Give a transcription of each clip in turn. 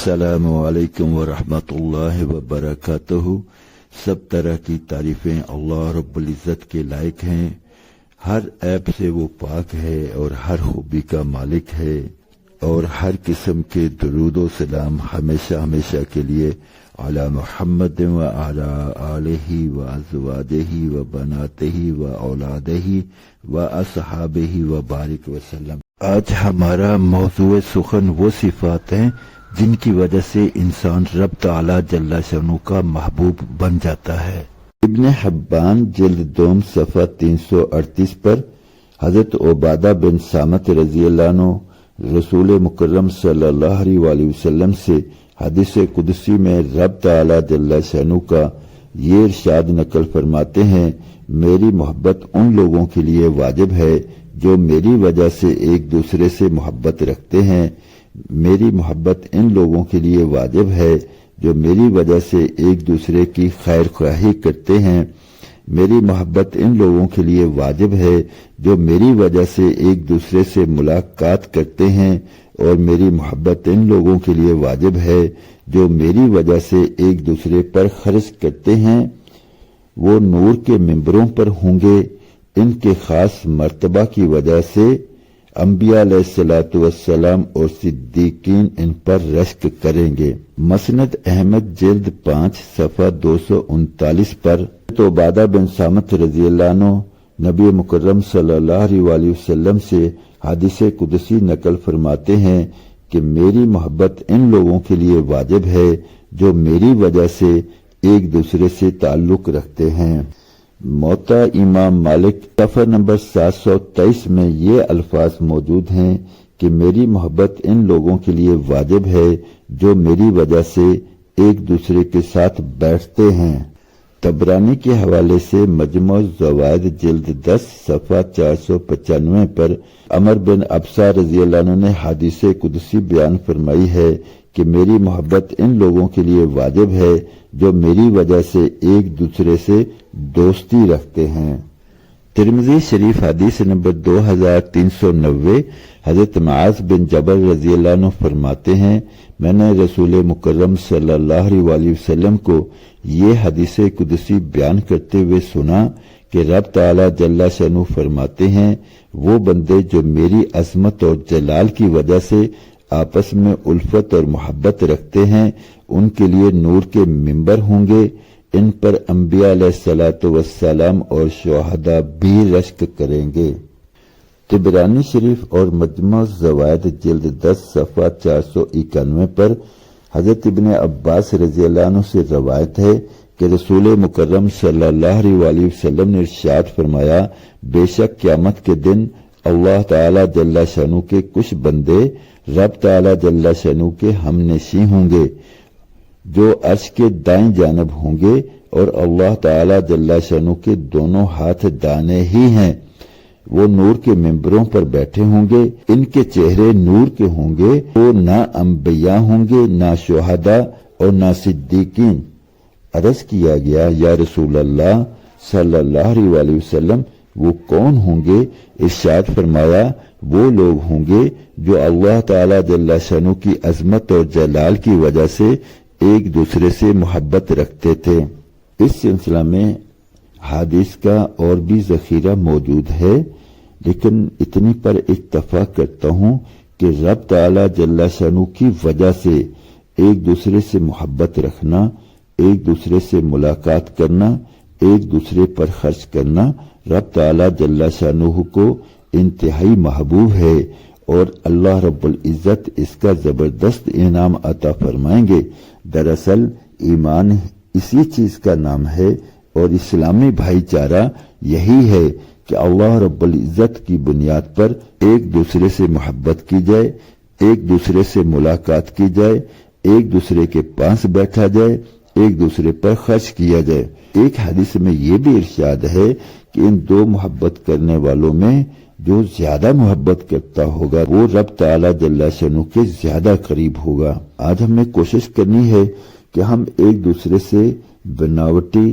अस्सलामु अलैकुम व रहमतुल्लाहि व बरकातुहू। सब तरह की तारीफें अल्लाह रब्बुल इज़्ज़त के लायक हैं। हर ऐब से वो पाक है और हर खूबी का मालिक है, और हर किस्म के दुरूद व सलाम हमेशा हमेशा के लिए अला मुहम्मद व अला आलिही व अज़वाजिही व बनातिही व औलादिही व असहाबिही व बारिक वसल्लम। आज हमारा मौज़ूए सुखन वो सिफात हैं जिनकी वजह से इंसान रब ताला जल्ला शअनु का महबूब बन जाता है। इब्न हब्बान जिल्द 2 सफ़ा 338 पर हजरत उबादा बिन सामत रज़ी अल्लाह अन्हु रसूल मुकर्रम सल्लल्लाहु अलैहि वसल्लम से हदीस कुदसी में रब ताला जल्ला शअनु का ये इरशाद नकल फरमाते हैं, मेरी मोहब्बत उन लोगों के लिए वाजिब है जो मेरी वजह से एक दूसरे से मोहब्बत रखते हैं। मेरी मोहब्बत इन लोगों के लिए वाजिब है जो मेरी वजह से एक दूसरे की खैर ख्वाही करते हैं। मेरी मोहब्बत इन लोगों के लिए वाजिब है जो मेरी वजह से एक दूसरे से मुलाकात करते हैं, और मेरी मोहब्बत इन लोगों के लिए वाजिब है जो मेरी वजह से एक दूसरे पर खर्च करते हैं। वो नूर के मिंबरों पर होंगे, इनके खास मर्तबा की वजह से अंबिया अलैहिस्सलातु वस्सलाम और सिद्दीकीन इन पर रश्क करेंगे। मसनद अहमद जिल्द 5 सफ़ा 239 पर उबादा बिन सामत रज़ी अल्लाह अन्हु नबी मुकर्रम सल्लल्लाहु अलैहि वसल्लम से हदीस कुदसी नकल फरमाते हैं कि मेरी मोहब्बत इन लोगों के लिए वाजिब है जो मेरी वजह से एक दूसरे से ताल्लुक रखते हैं। मोता इमाम मालिक सफ़ा नंबर 723 में ये अल्फाज मौजूद हैं कि मेरी मोहब्बत इन लोगों के लिए वाजिब है जो मेरी वजह से एक दूसरे के साथ बैठते हैं। तबरानी के हवाले से मजमू ज़वाइद जिल्द 10 सफ़ा 495 पर अमर बिन अबसा रज़ी अल्लाह अन्हु ने हदीस कुदसी बयान फरमाई है कि मेरी मोहब्बत इन लोगों के लिए वाजिब है जो मेरी वजह से एक दूसरे से दोस्ती रखते हैं। तिरमिज़ी शरीफ हदीस नंबर 2390 हजरत मुआज़ बिन जबल रज़ी अल्लाह अन्हु फरमाते हैं, मैंने रसूल मुकर्रम सल्लल्लाहु अलैहि वसल्लम को ये हदीस कुदसी बयान करते हुए सुना कि रब ताला जल्ला शअनु फरमाते हैं, वो बंदे जो मेरी अज़मत और जलाल की वजह से आपस में उल्फत और मोहब्बत रखते हैं, उनके लिए नूर के मिंबर होंगे, इन पर अंबिया अलैहिस्सलातु वस्सलाम और शुहदा भी रश्क करेंगे। तिबरानी शरीफ और मजमू ज़वाइद जिल्द 10 सफ़ा 491 पर हजरत इब्न अब्बास रज़ी अल्लाह अन्हु से रवायत है कि रसूल मुकर्रम सल्लल्लाहु अलैहि वसल्लम ने इरशाद फरमाया, बेशक क़यामत के दिन अल्लाह ताला जल्ला शअनु के कुछ बंदे रब ताला जल्ला शअनु के हमनशी होंगे जो अर्श के दाईं जानब होंगे, और अल्लाह ताला जल्ला शअनु के दोनों हाथ दाने ही हैं। वो नूर के मिंबरों पर बैठे होंगे, इनके चेहरे नूर के होंगे, वो ना अंबिया होंगे, ना शुहदा और ना सिद्दीकीन। अर्ज किया गया, या रसूल अल्लाह सल्लल्लाहु अलैहि वसल्लम वो कौन होंगे? इरशाद फरमाया, वो लोग होंगे जो अल्लाह ताला जल्ला शअनु की अजमत और जलाल की वजह से एक दूसरे से मोहब्बत रखते थे। इस सिलसिला में हादीस का और भी जखीरा मौजूद है, लेकिन इतनी पर इत्तफाक करता हूँ कि रब ताला जल्ला शअनु की वजह से एक दूसरे से मोहब्बत रखना, एक दूसरे से मुलाकात करना, एक दूसरे पर खर्च करना रब ताला जल्ला शअनु को इंतहाई महबूब है, और अल्लाह रब्बुल इज़्ज़त इसका जबरदस्त इनाम अता फरमाएंगे। दरअसल ईमान इसी चीज का नाम है, और इस्लामी भाईचारा यही है कि अल्लाह रब्बुल इज़्ज़त की बुनियाद पर एक दूसरे से मोहब्बत की जाए, एक दूसरे से मुलाकात की जाए, एक दूसरे के पास बैठा जाए, एक दूसरे पर खर्च किया जाए। एक हदीस में ये भी इरशाद है कि इन दो मोहब्बत करने वालों में जो ज्यादा मोहब्बत करता होगा वो रब ताला जल्ला शअनु के ज्यादा करीब होगा। आज हमें कोशिश करनी है कि हम एक दूसरे से बनावटी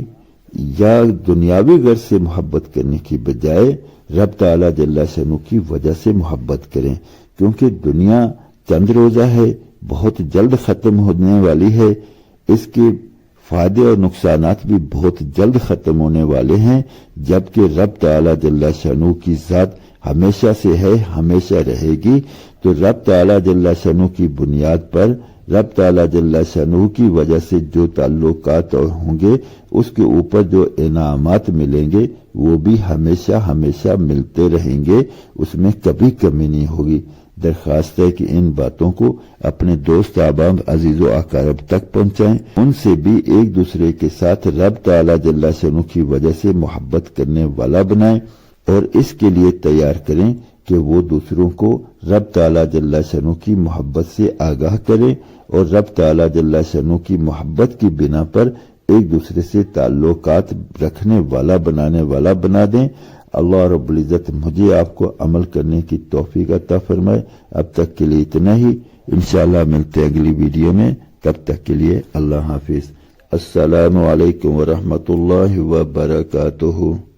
या दुनियावी गर्ज से मोहब्बत करने की बजाय रब ताला जल्ला शअनु की वजह से मोहब्बत करें, क्योंकि दुनिया चंद रोजा है, بہت جلد ختم ہونے والی ہے، اس کے فائدے اور نقصانات بھی بہت جلد ختم ہونے والے ہیں، جبکہ رب تعالی جل شانہ کی ذات ہمیشہ سے ہے، ہمیشہ رہے گی۔ تو رب تعالی جل شانہ کی بنیاد پر، رب تعالی جل شانہ کی وجہ سے جو تعلقات ہوں گے، اس کے اوپر جو انعامات ملیں گے وہ بھی ہمیشہ ہمیشہ ملتے رہیں گے، اس میں کبھی کمی نہیں ہوگی۔ درخواست ہے کہ ان باتوں کو اپنے دوست احباب عزیز و اقارب تک پہنچائیں، ان سے بھی ایک دوسرے کے ساتھ رب تعالی جل شانہ کی وجہ سے محبت کرنے والا بنائیں، اور اس کے لیے تیار کریں کہ وہ دوسروں کو رب تعالی جل شانہ کی محبت سے آگاہ کریں، اور رب تعالی جل شانہ کی محبت کی بنا پر ایک دوسرے سے تعلقات رکھنے والا بنانے والا بنا دیں۔ اللہ رب العزت مجھے آپ کو عمل کرنے کی توفیق عطا فرمائے۔ اب تک کے لیے اتنا ہی، انشاءاللہ ملتے ہیں اگلی ویڈیو میں، تب تک کے لیے اللہ حافظ۔ السلام علیکم ورحمۃ اللہ وبرکاتہ۔